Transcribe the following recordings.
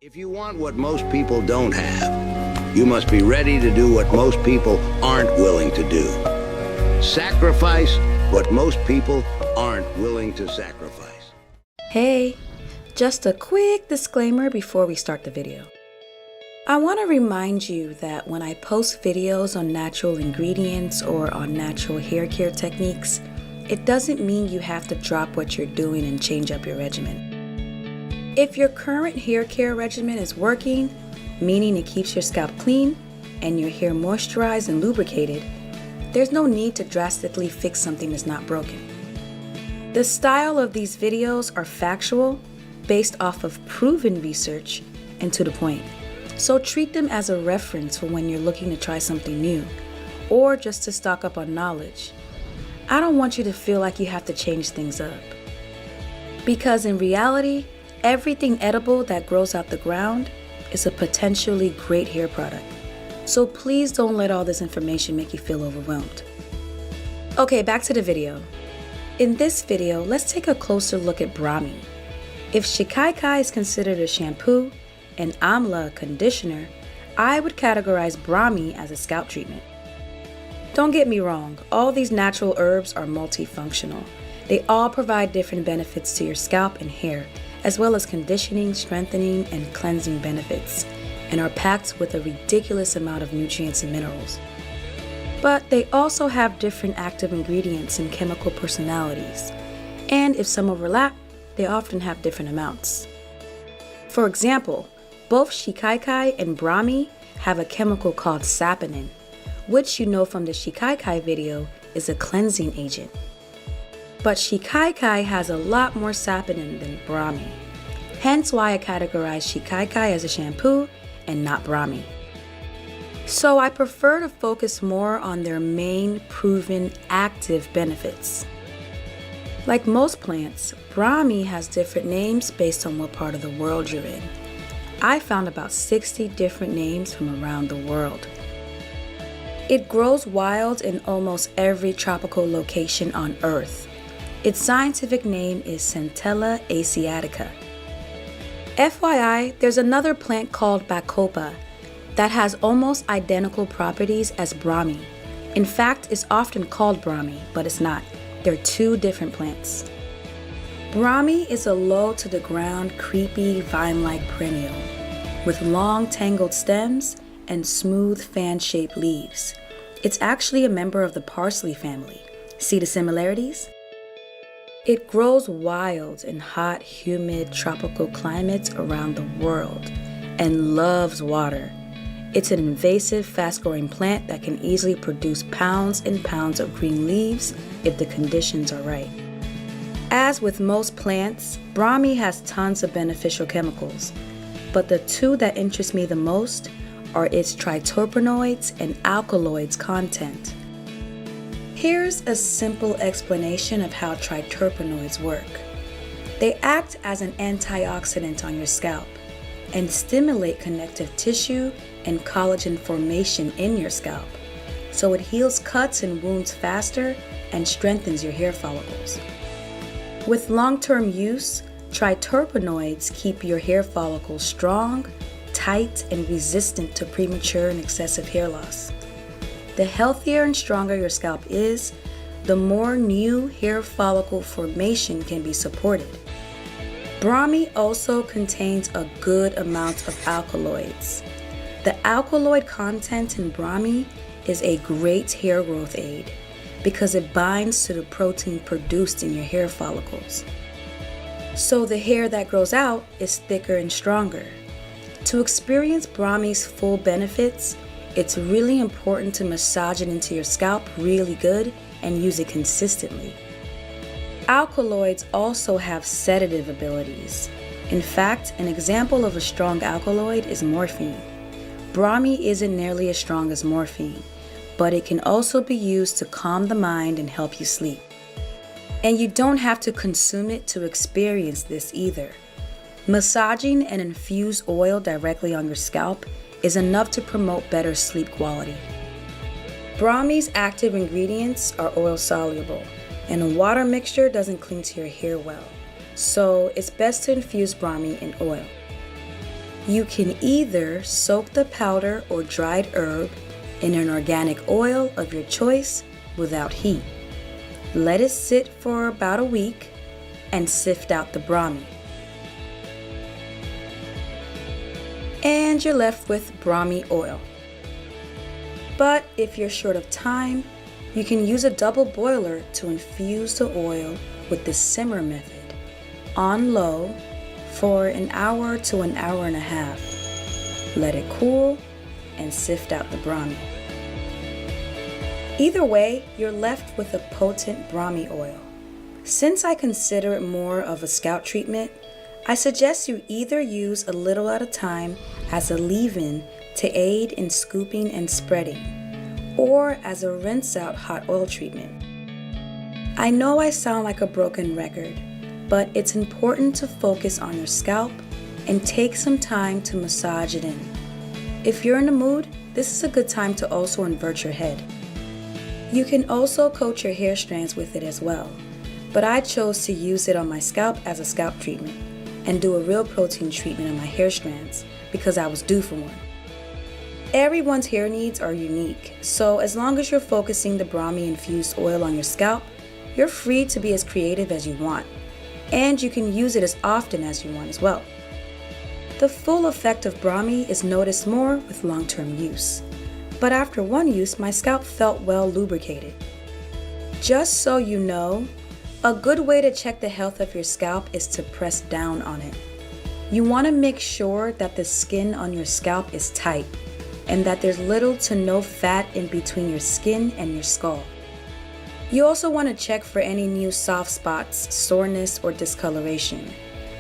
If you want what most people don't have, you must be ready to do what most people aren't willing to do. Sacrifice what most people aren't willing to sacrifice. Hey, just a quick disclaimer before we start the video. I want to remind you that when I post videos on natural ingredients or on natural hair care techniques, it doesn't mean you have to drop what you're doing and change up your regimen. If your current hair care regimen is working, meaning it keeps your scalp clean and your hair moisturized and lubricated, there's no need to drastically fix something that's not broken. The style of these videos are factual, based off of proven research, and to the point. So treat them as a reference for when you're looking to try something new, or just to stock up on knowledge. I don't want you to feel like you have to change things up. Because in reality, everything edible that grows out the ground is a potentially great hair product. So please don't let all this information make you feel overwhelmed. Okay, back to the video. In this video, let's take a closer look at Brahmi. If Shikakai is considered a shampoo and Amla a conditioner, I would categorize Brahmi as a scalp treatment. Don't get me wrong, all these natural herbs are multifunctional. They all provide different benefits to your scalp and hair, as well as conditioning, strengthening, and cleansing benefits, and are packed with a ridiculous amount of nutrients and minerals. But they also have different active ingredients and chemical personalities, and if some overlap, they often have different amounts. For example, both Shikakai and Brahmi have a chemical called saponin, which you know from the Shikakai video is a cleansing agent. But Shikakai has a lot more saponin than Brahmi, hence why I categorize Shikakai as a shampoo and not Brahmi. So I prefer to focus more on their main proven active benefits. Like most plants, Brahmi has different names based on what part of the world you're in. I found about 60 different names from around the world. It grows wild in almost every tropical location on Earth. Its scientific name is Centella asiatica. FYI, there's another plant called Bacopa that has almost identical properties as Brahmi. In fact, it's often called Brahmi, but it's not. They're two different plants. Brahmi is a low to the ground, creepy, vine-like perennial with long tangled stems and smooth fan-shaped leaves. It's actually a member of the parsley family. See the similarities? It grows wild in hot, humid, tropical climates around the world and loves water. It's an invasive, fast-growing plant that can easily produce pounds and pounds of green leaves if the conditions are right. As with most plants, Brahmi has tons of beneficial chemicals, but the two that interest me the most are its triterpenoids and alkaloids content. Here's a simple explanation of how triterpenoids work. They act as an antioxidant on your scalp and stimulate connective tissue and collagen formation in your scalp, so it heals cuts and wounds faster and strengthens your hair follicles. With long-term use, triterpenoids keep your hair follicles strong, tight, and resistant to premature and excessive hair loss. The healthier and stronger your scalp is, the more new hair follicle formation can be supported. Brahmi also contains a good amount of alkaloids. The alkaloid content in Brahmi is a great hair growth aid because it binds to the protein produced in your hair follicles. So the hair that grows out is thicker and stronger. To experience Brahmi's full benefits, it's really important to massage it into your scalp really good and use it consistently. Alkaloids also have sedative abilities. In fact, an example of a strong alkaloid is morphine. Brahmi isn't nearly as strong as morphine, but it can also be used to calm the mind and help you sleep. And you don't have to consume it to experience this either. Massaging an infused oil directly on your scalp is enough to promote better sleep quality. Brahmi's active ingredients are oil soluble, and a water mixture doesn't cling to your hair well, so it's best to infuse Brahmi in oil. You can either soak the powder or dried herb in an organic oil of your choice without heat. Let it sit for about a week and sift out the brahmi. And you're left with brahmi oil. But if you're short of time, you can use a double boiler to infuse the oil with the simmer method on low for an hour to an hour and a half. Let it cool and sift out the brahmi. Either way, you're left with a potent brahmi oil. Since I consider it more of a scalp treatment, I suggest you either use a little at a time as a leave-in to aid in scooping and spreading, or as a rinse-out hot oil treatment. I know I sound like a broken record, but it's important to focus on your scalp and take some time to massage it in. If you're in the mood, this is a good time to also invert your head. You can also coat your hair strands with it as well, but I chose to use it on my scalp as a scalp treatment and do a real protein treatment on my hair strands because I was due for one. Everyone's hair needs are unique, so as long as you're focusing the brahmi infused oil on your scalp, you're free to be as creative as you want, and you can use it as often as you want as well. The full effect of brahmi is noticed more with long-term use, but after one use, my scalp felt well lubricated. Just so you know, a good way to check the health of your scalp is to press down on it. You want to make sure that the skin on your scalp is tight and that there's little to no fat in between your skin and your skull. You also want to check for any new soft spots, soreness, or discoloration.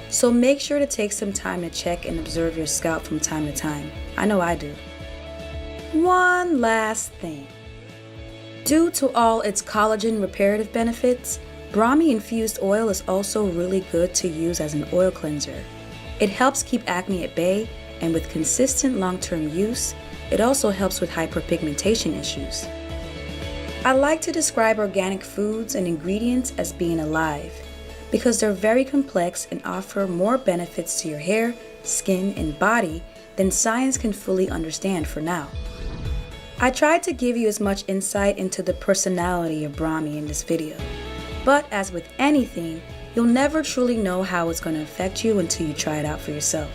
So make sure to take some time to check and observe your scalp from time to time. I know I do. One last thing. Due to all its collagen reparative benefits, brahmi infused oil is also really good to use as an oil cleanser. It helps keep acne at bay, and with consistent long-term use, it also helps with hyperpigmentation issues. I like to describe organic foods and ingredients as being alive because they're very complex and offer more benefits to your hair, skin, and body than science can fully understand for now. I tried to give you as much insight into the personality of brahmi in this video, but as with anything, you'll never truly know how it's going to affect you until you try it out for yourself.